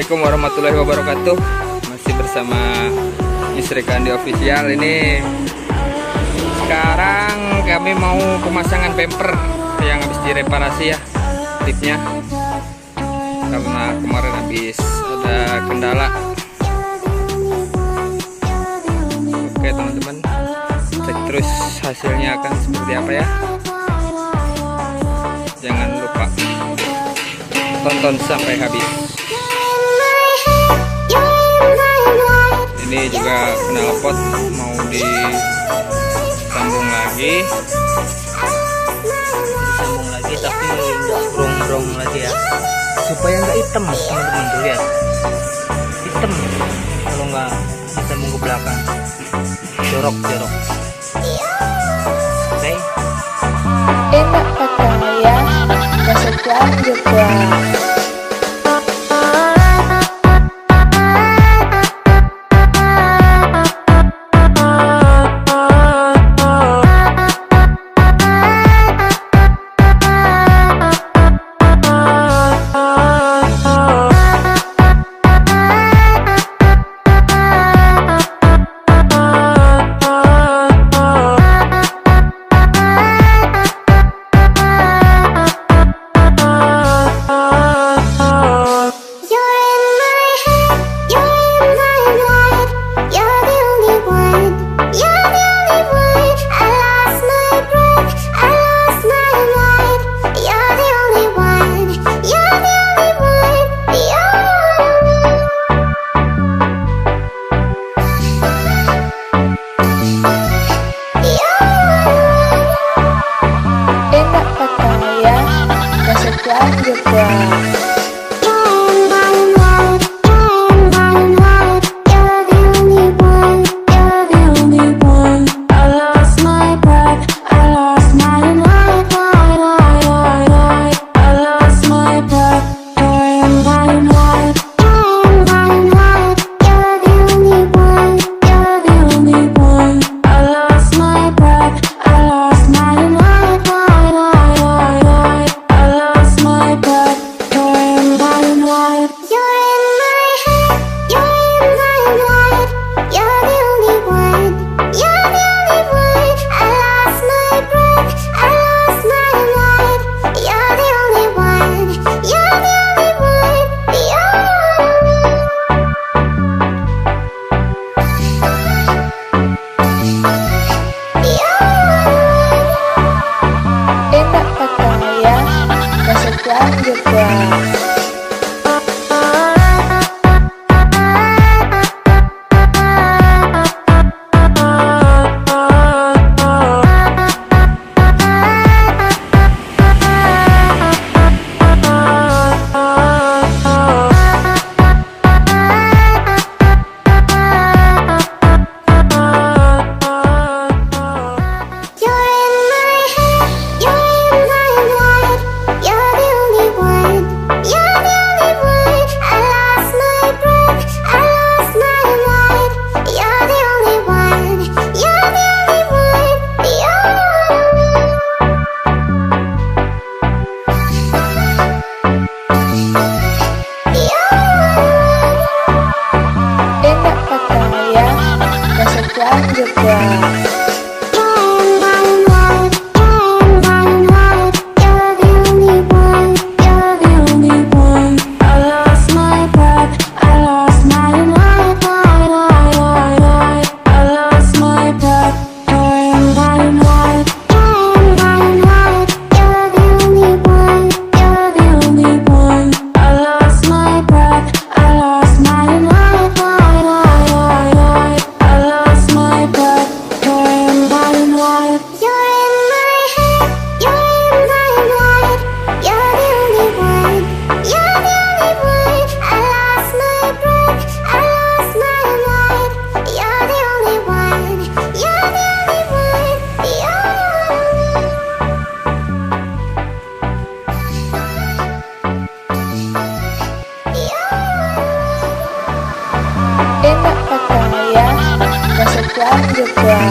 Assalamualaikum warahmatullahi wabarakatuh. Masih bersama Srikandi official. Ini sekarang kami mau pemasangan bumper yang habis direparasi ya, tipnya, karena kemarin habis ada kendala. Oke teman-teman, cek terus hasilnya akan seperti apa ya. Jangan lupa tonton sampai habis. Ini juga knalpot mau disambung lagi tapi nggak brong-brong lagi ya, supaya nggak hitam teman-teman. Tuh lihat, hitam kalau nggak disambung ke belakang, jorok. Oke. Enak katanya, kesekian juga. Enak katanya, kesekian juga.